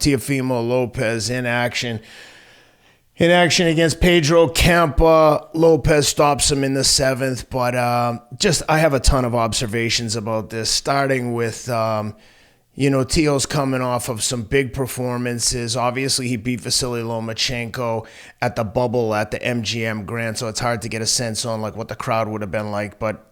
Teofimo Lopez in action. In action against Pedro Campa. Lopez stops him in the 7th, but I have a ton of observations about this, starting with, Teo's coming off of some big performances. Obviously, he beat Vasily Lomachenko at the bubble at the MGM Grand, so it's hard to get a sense on like what the crowd would have been like, but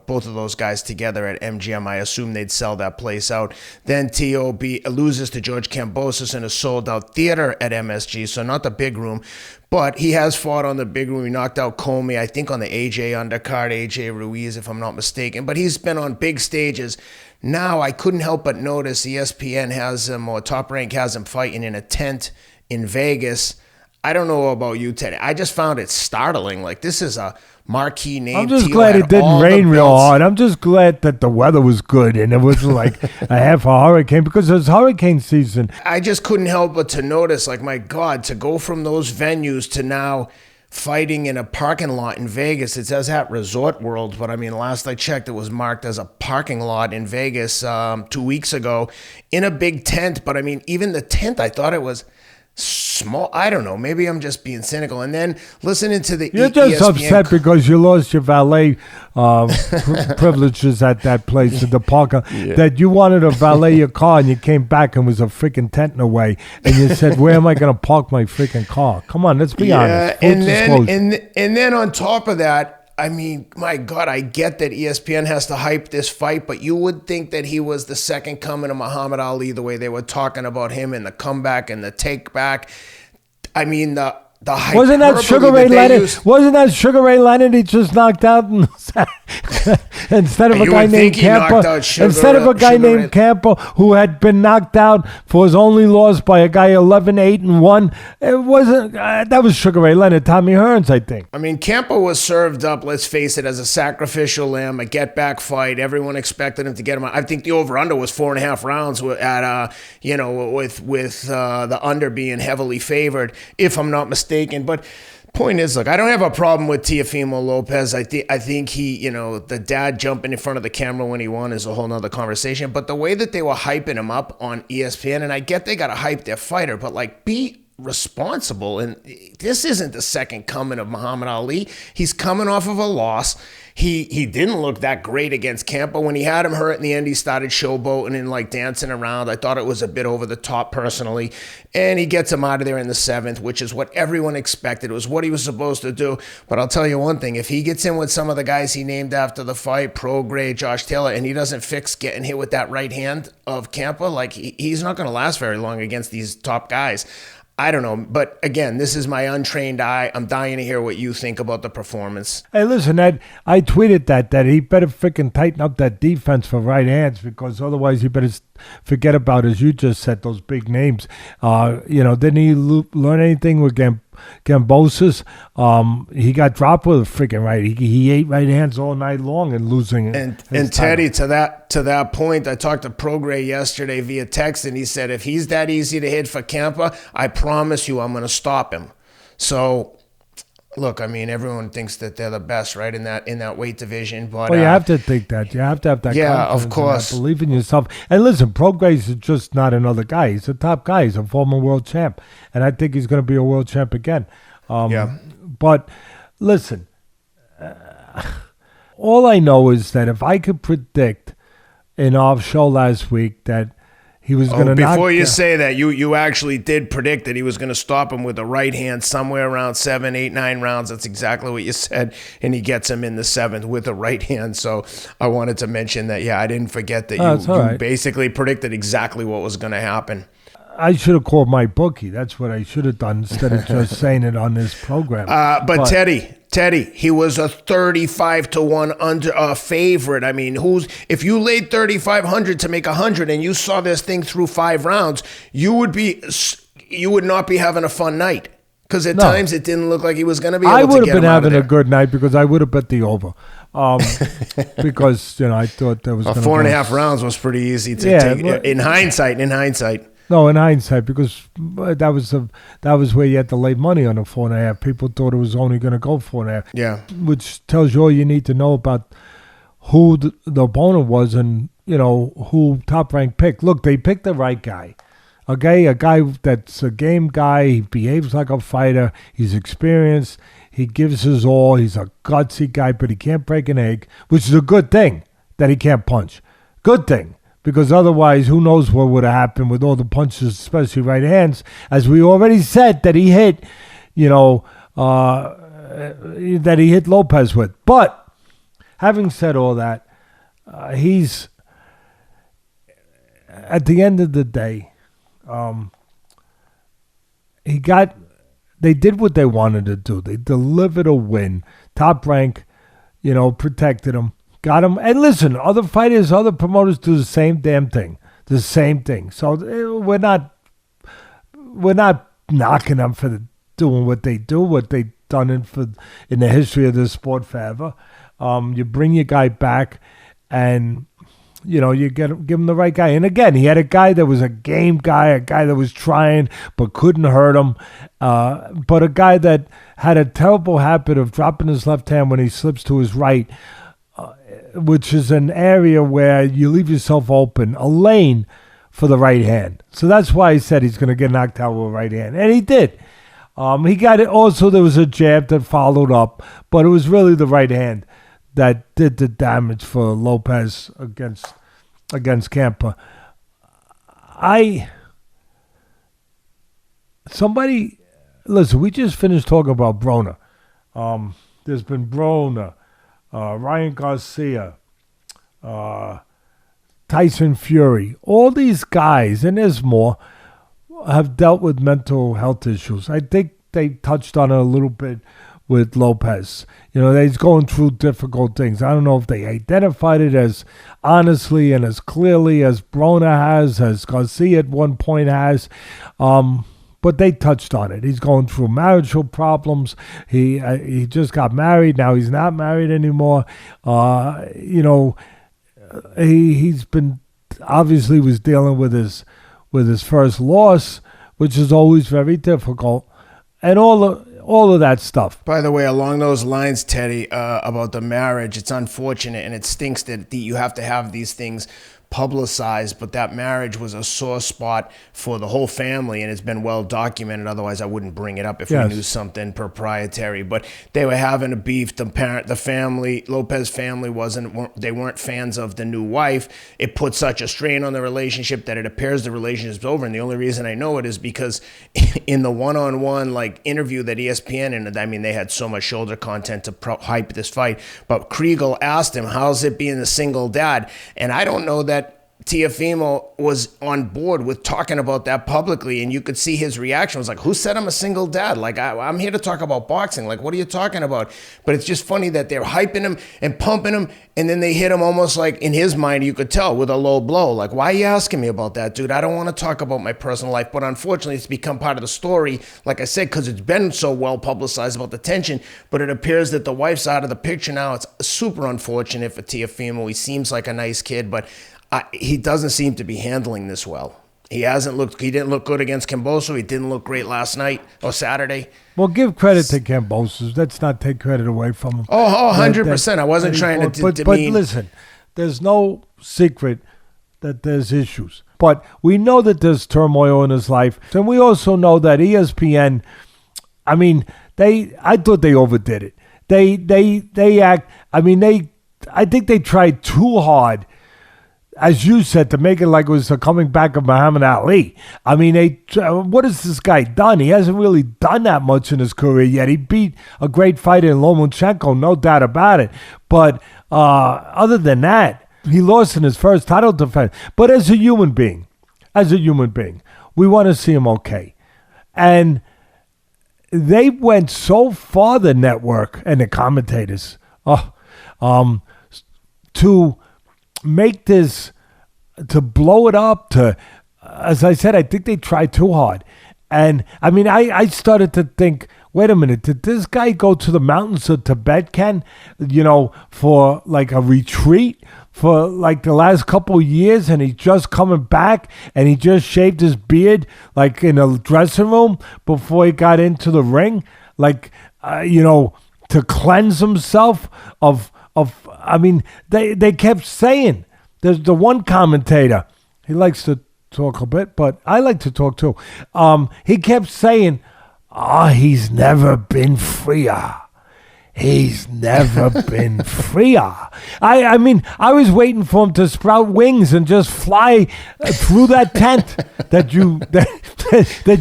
both of those guys together at MGM, I assume they'd sell that place out. Then Teo loses to George Kambosos in a sold-out theater at MSG, so not the big room. But he has fought on the big room. He knocked out Comey, I think on the AJ undercard, AJ Ruiz, if I'm not mistaken. But he's been on big stages. Now, I couldn't help but notice ESPN has him, or Top Rank has him fighting in a tent in Vegas. I don't know about you, Teddy. I just found it startling. Like, this is a marquee name. I'm just glad it didn't rain real hard. I'm just glad that the weather was good and it was like a half a hurricane, because it's hurricane season. I just couldn't help but to notice, like, my God, to go from those venues to now fighting in a parking lot in Vegas. It says at Resort World, but I mean, last I checked, it was marked as a parking lot in Vegas 2 weeks ago in a big tent. But I mean, even the tent, I thought it was small. I don't know. Maybe I'm just being cynical. And then listening to the You're just upset because you lost your valet privileges at that place in the park. That you wanted to valet your car and you came back and was a freaking tent in the way. And you said, where am I going to park my freaking car? Come on, let's be honest. And then on top of that, I mean, my God, I get that ESPN has to hype this fight, but you would think that he was the second coming of Muhammad Ali, the way they were talking about him and the comeback and the take back. I mean, the hyperbole wasn't that Sugar Ray Leonard? Wasn't that Sugar Ray Leonard he just knocked out instead of a guy named Campa? Instead of a guy named Campa who had been knocked out for his only loss by a guy 11-8-1. It wasn't that was Sugar Ray Leonard, Tommy Hearns, I think. I mean, Campa was served up, let's face it, as a sacrificial lamb, a get back fight. Everyone expected him to get him. I think the over under was 4.5 rounds at with the under being heavily favored, if I'm not mistaken. But point is, look, I don't have a problem with Teofimo Lopez. I think he, the dad jumping in front of the camera when he won is a whole nother conversation. But the way that they were hyping him up on ESPN, and I get they got to hype their fighter, but like, be responsible. And this isn't the second coming of Muhammad Ali. He's coming off of a loss. He didn't look that great against Campa. When he had him hurt in the end, he started showboating and like dancing around. I thought it was a bit over the top personally. And he gets him out of there in the 7th, which is what everyone expected. It was what he was supposed to do. But I'll tell you one thing. If he gets in with some of the guys he named after the fight, Prograis, Josh Taylor, and he doesn't fix getting hit with that right hand of Campa, like he's not going to last very long against these top guys. I don't know, but again, this is my untrained eye. I'm dying to hear what you think about the performance. Hey, listen, Ed, I tweeted that he better freaking tighten up that defense for right hands, because otherwise he better forget about, as you just said, those big names. Didn't he learn anything with Kambosos? He got dropped with a freaking right. He ate right hands all night long and losing. And Teddy, to that point, I talked to Prograis yesterday via text, and he said if he's that easy to hit for Campa, I promise you I'm going to stop him. So, look, I mean, everyone thinks that they're the best, right, in that weight division. But you have to think that. You have to have that. Yeah, of course. Believe in yourself. And listen, Prograis is just not another guy. He's a top guy. He's a former world champ, and I think he's going to be a world champ again. But listen, all I know is that if I could predict in our show last week that he was going to before you say that, you actually did predict that he was going to stop him with the right hand somewhere around 7, 8, 9 rounds. That's exactly what you said. And he gets him in the 7th with the right hand. So I wanted to mention that, I didn't forget that you basically predicted exactly what was going to happen. I should have called my bookie. That's what I should have done instead of just saying it on this program. But Teddy, he was a 35-1 under favorite. I mean, if you laid 3,500 to make 100 and you saw this thing through 5 rounds, you would not be having a fun night, because at times it didn't look like he was going to be able to get him out of there. I would have been having a good night because I would have bet the over. Because I thought that was 4.5 rounds was pretty easy to take in hindsight. No, in hindsight, because that was where you had to lay money on the 4.5. People thought it was only going to go 4.5. Yeah, which tells you all you need to know about who the opponent was and who Top Rank picked. Look, they picked the right guy. Okay, a guy that's a game guy. He behaves like a fighter. He's experienced. He gives his all. He's a gutsy guy, but he can't break an egg, which is a good thing that he can't punch. Good thing, because otherwise, who knows what would have happened with all the punches, especially right hands, as we already said that he hit, that he hit Lopez with. But having said all that, he's at the end of the day, they did what they wanted to do. They delivered a win. Top Rank, protected him, got him. And listen, other fighters, other promoters do the same damn thing. The same thing. So we're not knocking them for doing what they do, what they've done in the history of this sport forever. You bring your guy back, and you give him the right guy. And again, he had a guy that was a game guy, a guy that was trying but couldn't hurt him, but a guy that had a terrible habit of dropping his left hand when he slips to his right, which is an area where you leave yourself open, a lane for the right hand. So that's why he said he's going to get knocked out with a right hand. And he did. He got it. Also, there was a jab that followed up, but it was really the right hand that did the damage for Lopez against Campa. Listen, we just finished talking about Broner. There's been Broner, Ryan Garcia, Tyson Fury. All these guys, and there's more, have dealt with mental health issues. I think they touched on it a little bit with Lopez. He's going through difficult things. I don't know if they identified it as honestly and as clearly as Broner has, as Garcia at one point has, but they touched on it. He's going through marital problems. He just got married. Now he's not married anymore. He's been obviously was dealing with his first loss, which is always very difficult, and all of that stuff. By the way, along those lines, Teddy, about the marriage, it's unfortunate and it stinks that you have to have these things publicized, but that marriage was a sore spot for the whole family, and it's been well documented. Otherwise, I wouldn't bring it up if we knew something proprietary. But they were having a beef. The family, Lopez family, they weren't fans of the new wife. It put such a strain on the relationship that it appears the relationship's over. And the only reason I know it is because in the one-on-one interview that ESPN, and I mean they had so much shoulder content to hype this fight, but Kriegel asked him, "How's it being a single dad?" And I don't know that Teofimo was on board with talking about that publicly, and you could see his reaction was like, "Who said I'm a single dad? I'm here to talk about boxing. What are you talking about?" But it's just funny that they're hyping him and pumping him, and then they hit him almost like, in his mind, you could tell, with a low blow. Why are you asking me about that, dude? I don't want to talk about my personal life. But unfortunately, it's become part of the story, like I said, because it's been so well publicized about the tension. But it appears that the wife's out of the picture now. It's super unfortunate for Teofimo. He seems like a nice kid, but he doesn't seem to be handling this well. He didn't look good against Camboso. He didn't look great last night or Saturday. Well, give credit to Camboso. Let's not take credit away from him. 100%. I wasn't trying to demean. But listen, there's no secret that there's issues. But we know that there's turmoil in his life. And we also know that ESPN, I thought they overdid it. I think they tried too hard, as you said, to make it like it was the coming back of Muhammad Ali. What has this guy done? He hasn't really done that much in his career yet. He beat a great fighter in Lomachenko, no doubt about it. But other than that, he lost in his first title defense. But as a human being, we want to see him okay. And they went so far, the network and the commentators, to make this, to blow it up, as I said, I think they tried too hard. And I started to think, wait a minute, did this guy go to the mountains of Tibet, Ken, for a retreat for the last couple of years, and he's just coming back, and he just shaved his beard in a dressing room before he got into the ring, to cleanse himself of they kept saying, there's the one commentator, he likes to talk a bit, but I like to talk too. He kept saying, he's never been freer. He's never been freer. I mean, I was waiting for him to sprout wings and just fly through that tent that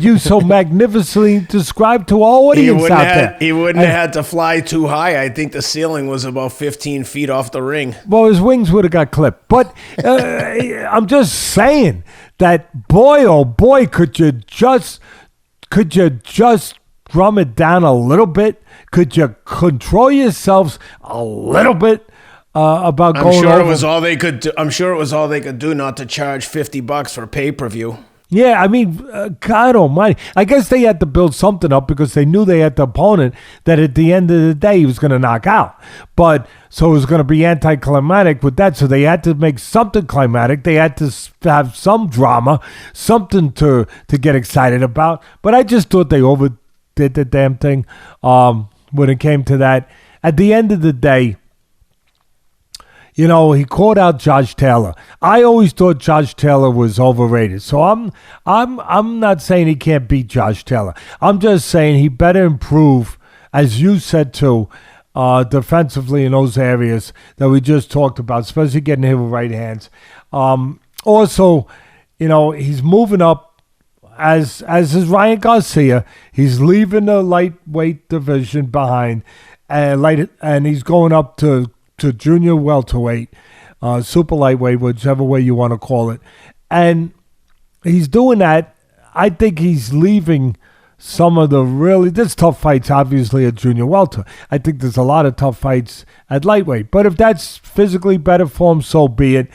you so magnificently described to our audience out there. He wouldn't have had to fly too high. I think the ceiling was about 15 feet off the ring. Well, his wings would have got clipped. But I'm just saying that, boy, oh boy, could you just drum it down a little bit? Could you control yourselves a little bit about going over? I'm sure it was all they could do not to charge $50 for pay-per-view. Yeah, I mean, God almighty. I guess they had to build something up because they knew they had the opponent that at the end of the day he was going to knock out. But so it was going to be anticlimactic with that. So they had to make something climatic. They had to have some drama, something to get excited about. But I just thought they overdid the damn thing when it came to that. At the end of the day, you know, he called out Josh Taylor. I always thought Josh Taylor was overrated. So I'm not saying he can't beat Josh Taylor. I'm just saying he better improve, as you said too, defensively in those areas that we just talked about, especially getting hit with right hands. Also, you know, he's moving up as is Ryan Garcia. He's leaving the lightweight division behind, and he's going up to junior welterweight, super lightweight, whichever way you want to call it. And he's doing that. I think he's leaving some of there's tough fights, obviously, at junior welter. I think there's a lot of tough fights at lightweight. But if that's physically better for him, so be it.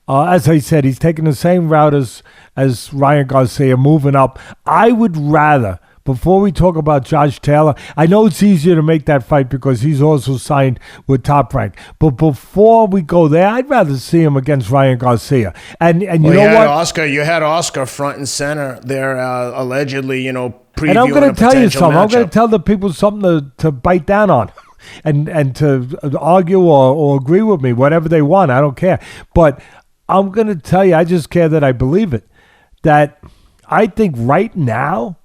As I said, he's taking the same route as Ryan Garcia, moving up. I would rather, before we talk about Josh Taylor, I know it's easier to make that fight because he's also signed with Top Rank. But before we go there, I'd rather see him against Ryan Garcia. And you know what? You had Oscar front and center there, allegedly, you know, previewing and I'm going to tell you something. Matchup. I'm going to tell the people something to bite down on. And to argue or agree with me, whatever they want. I don't care. But I'm going to tell you, I just care that I believe it, that I think right now,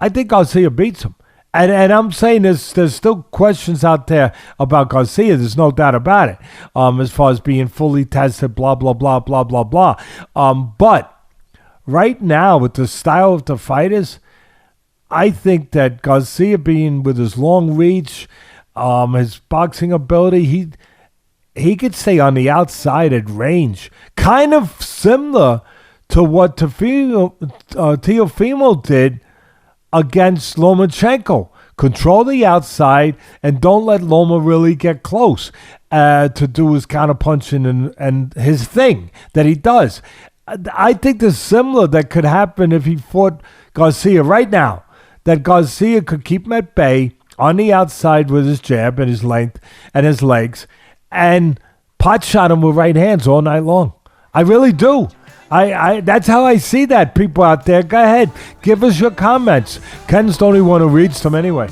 I think Garcia beats him. And I'm saying there's still questions out there about Garcia. There's no doubt about it, as far as being fully tested, blah, blah, blah, blah, blah, blah. But right now, with the style of the fighters, I think that Garcia being with his long reach, his boxing ability, he could stay on the outside at range. Kind of similar to what Teofimo did against Lomachenko. Control the outside and don't let Loma really get close to do his counterpunching and his thing that he does. I think there's similar that could happen if he fought Garcia right now. That Garcia could keep him at bay on the outside with his jab and his length and his legs, and pot shot him with right hands all night long. I really do. I that's how I see that, people out there. Go ahead. Give us your comments. Ken's the only one who reads them anyway.